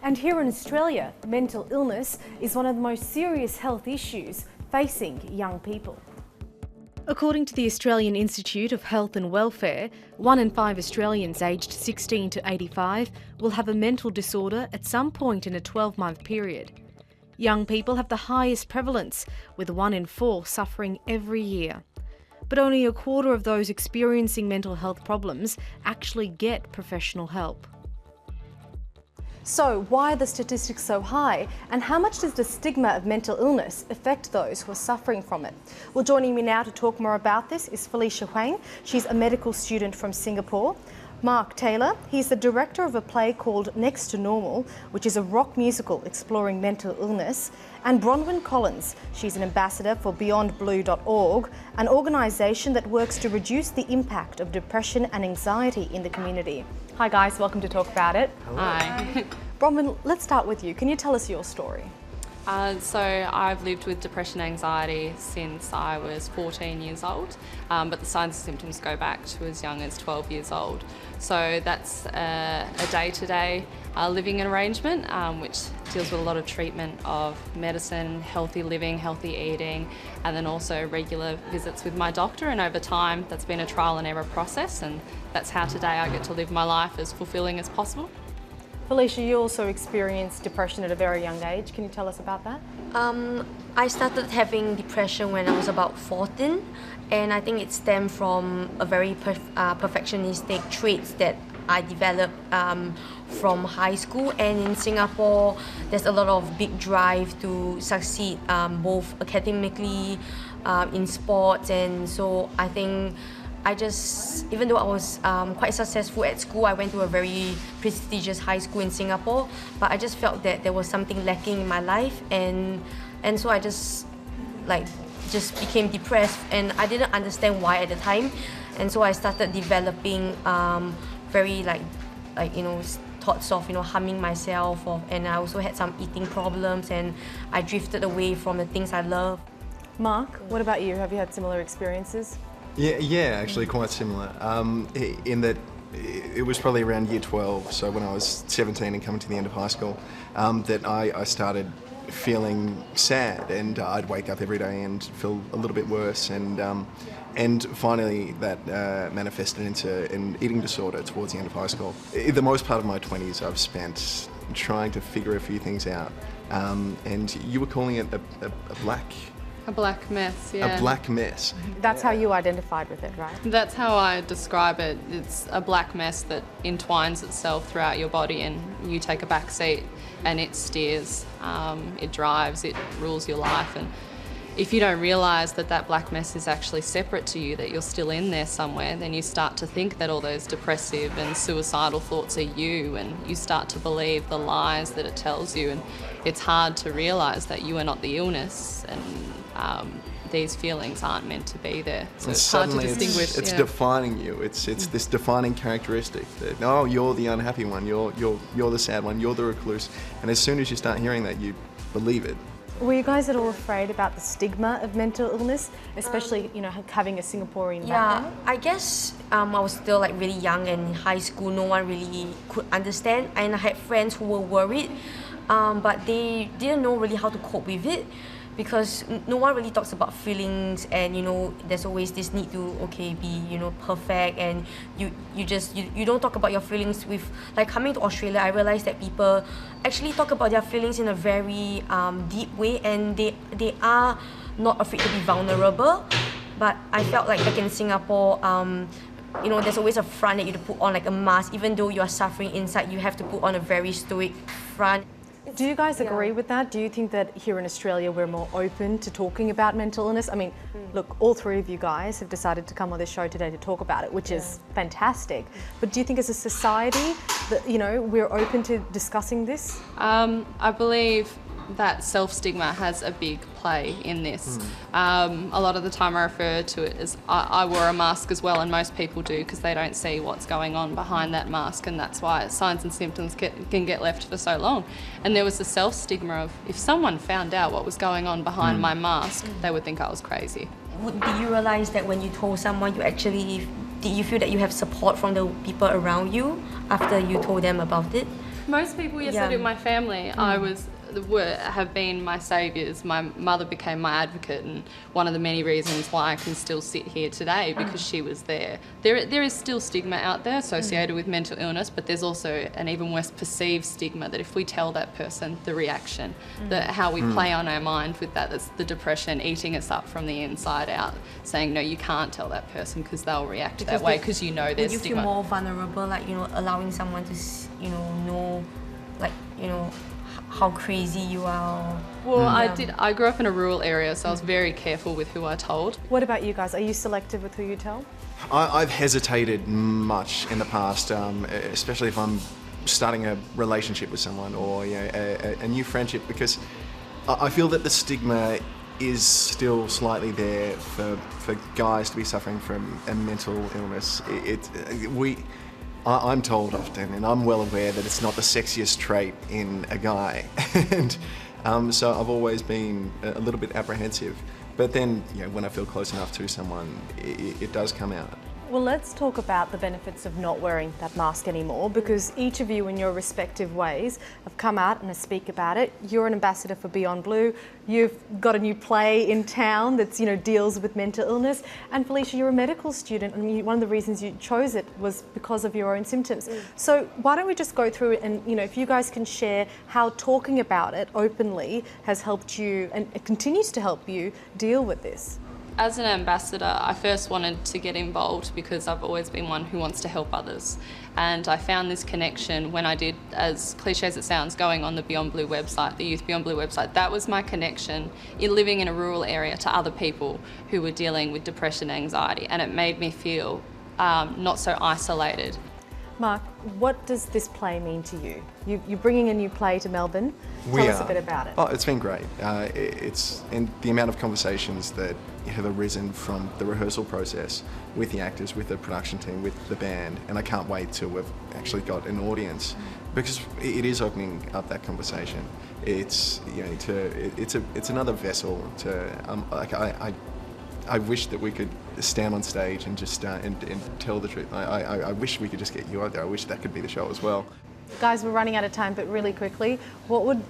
And here in Australia, mental illness is one of the most serious health issues facing young people. According to the Australian Institute of Health and Welfare, 1 in 5 Australians aged 16 to 85 will have a mental disorder at some point in a 12-month period. Young people have the highest prevalence, with 1 in 4 suffering every year. But only a quarter of those experiencing mental health problems actually get professional help. So why are the statistics so high, and how much does the stigma of mental illness affect those who are suffering from it? Well, joining me now to talk more about this is Felicia Huang. She's a medical student from Singapore. Mark Taylor, he's the director of a play called Next to Normal, which is a rock musical exploring mental illness. And Bronwyn Collins, she's an ambassador for beyondblue.org, an organisation that works to reduce the impact of depression and anxiety in the community. Hi guys, welcome to Talk About It. Hello. Hi. Bronwyn, let's start with you. Can you tell us your story? So I've lived with depression and anxiety since I was 14 years old, but the signs and symptoms go back to as young as 12 years old. So that's a day-to-day living arrangement, which deals with a lot of treatment of medicine, healthy living, healthy eating, and then also regular visits with my doctor. And over time, that's been a trial and error process, and that's how today I get to live my life as fulfilling as possible. Felicia, you also experienced depression at a very young age. Can you tell us about that? I started having depression when I was about 14, and I think it stemmed from a very perfectionistic traits that I developed from high school. And in Singapore, there's a lot of big drive to succeed both academically, in sports, and so I think even though I was quite successful at school, I went to a very prestigious high school in Singapore, but I just felt that there was something lacking in my life, and so I just became depressed, and I didn't understand why at the time, and so I started developing thoughts of harming myself, and I also had some eating problems, and I drifted away from the things I love. Mark, what about you? Have you had similar experiences? Yeah, actually quite similar. In that it was probably around year 12, so when I was 17 and coming to the end of high school, that I started feeling sad, and I'd wake up every day and feel a little bit worse, and finally that manifested into an eating disorder towards the end of high school. The most part of my 20s I've spent trying to figure a few things out, and you were calling it a black mess, yeah. A black mess. That's how you identified with it, right? That's how I describe it. It's a black mess that entwines itself throughout your body, and you take a back seat and it steers, it drives, it rules your life. And if you don't realise that that black mess is actually separate to you, that you're still in there somewhere, then you start to think that all those depressive and suicidal thoughts are you, and you start to believe the lies that it tells you, and it's hard to realise that you are not the illness, and these feelings aren't meant to be there. So it's hard to distinguish. It's defining you. It's this defining characteristic that, oh, you're the unhappy one, you're the sad one, you're the recluse. And as soon as you start hearing that, you believe it. Were you guys at all afraid about the stigma of mental illness, especially having a Singaporean background? Yeah, I guess I was still really young, and in high school no one really could understand, and I had friends who were worried, but they didn't know really how to cope with it, because no one really talks about feelings, and there's always this need to be perfect, and you don't talk about your feelings. With coming to Australia, I realized that people actually talk about their feelings in a very deep way, and they are not afraid to be vulnerable. But I felt like back in Singapore, there's always a front that you have to put on, like a mask. Even though you are suffering inside, you have to put on a very stoic front. Do you guys agree with that? Do you think that here in Australia we're more open to talking about mental illness? I mean, look, all three of you guys have decided to come on this show today to talk about it, which is fantastic. But do you think as a society that, we're open to discussing this? I believe that self-stigma has a big play in this. A lot of the time I refer to it as I wore a mask as well, and most people do, because they don't see what's going on behind that mask, and that's why signs and symptoms can get left for so long. And there was the self-stigma of, if someone found out what was going on behind my mask, they would think I was crazy. Did you realise that when you told someone, did you feel that you have support from the people around you after you told them about it? Most people, yes, I do. My family, have been my saviours. My mother became my advocate, and one of the many reasons why I can still sit here today, because she was there. There is still stigma out there associated with mental illness, but there's also an even worse perceived stigma that if we tell that person the reaction, how we play on our mind with that's the depression eating us up from the inside out, saying no, you can't tell that person because they'll react that way because you know there's you stigma. feel more vulnerable, like, you know, allowing someone to like, you know, how crazy you are. Well, I grew up in a rural area, so I was very careful with who I told. What about you guys? Are you selective with who you tell? I've hesitated much in the past, especially if I'm starting a relationship with someone or a new friendship, because I feel that the stigma is still slightly there for guys to be suffering from a mental illness. I'm told often, and I'm well aware that it's not the sexiest trait in a guy, and so I've always been a little bit apprehensive. But then, when I feel close enough to someone, it does come out. Well, let's talk about the benefits of not wearing that mask anymore, because each of you in your respective ways have come out and speak about it. You're an ambassador for Beyond Blue. You've got a new play in town that's, deals with mental illness. And Felicia, you're a medical student, and one of the reasons you chose it was because of your own symptoms. So why don't we just go through it and, if you guys can share how talking about it openly has helped you and it continues to help you deal with this. As an ambassador, I first wanted to get involved because I've always been one who wants to help others. And I found this connection when I did, as cliche as it sounds, going on the Beyond Blue website, the Youth Beyond Blue website. That was my connection in living in a rural area to other people who were dealing with depression and anxiety. And it made me feel not so isolated. Mark, what does this play mean to you? You're bringing a new play to Melbourne. Tell us a bit about it. Oh, it's been great. And the amount of conversations that have arisen from the rehearsal process with the actors, with the production team, with the band, and I can't wait till we've actually got an audience, because it is opening up that conversation. It's it's another vessel to I wish that we could stand on stage and just and tell the truth. I wish we could just get you out there. I wish that could be the show as well. Guys, we're running out of time, but really quickly, what would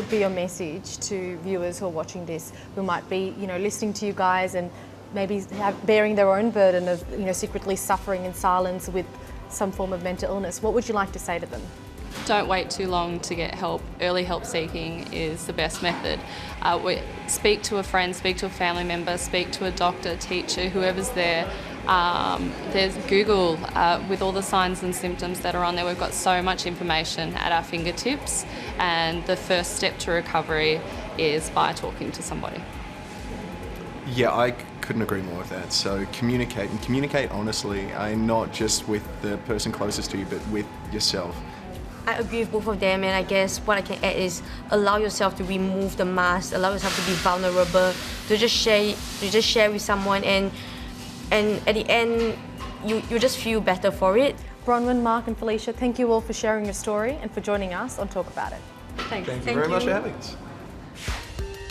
be your message to viewers who are watching this, who might be, listening to you guys and maybe bearing their own burden of, secretly suffering in silence with some form of mental illness? What would you like to say to them? Don't wait too long to get help. Early help seeking is the best method. Speak to a friend, speak to a family member, speak to a doctor, teacher, whoever's there. There's Google with all the signs and symptoms that are on there. We've got so much information at our fingertips, and the first step to recovery is by talking to somebody. Yeah, I couldn't agree more with that. So communicate, and communicate honestly, not just with the person closest to you, but with yourself. I agree with both of them, and I guess what I can add is allow yourself to remove the mask, allow yourself to be vulnerable, to just share with someone, and at the end, you just feel better for it. Bronwyn, Mark and Felicia, thank you all for sharing your story and for joining us on Talk About It. Thanks. Thank you very much for having us.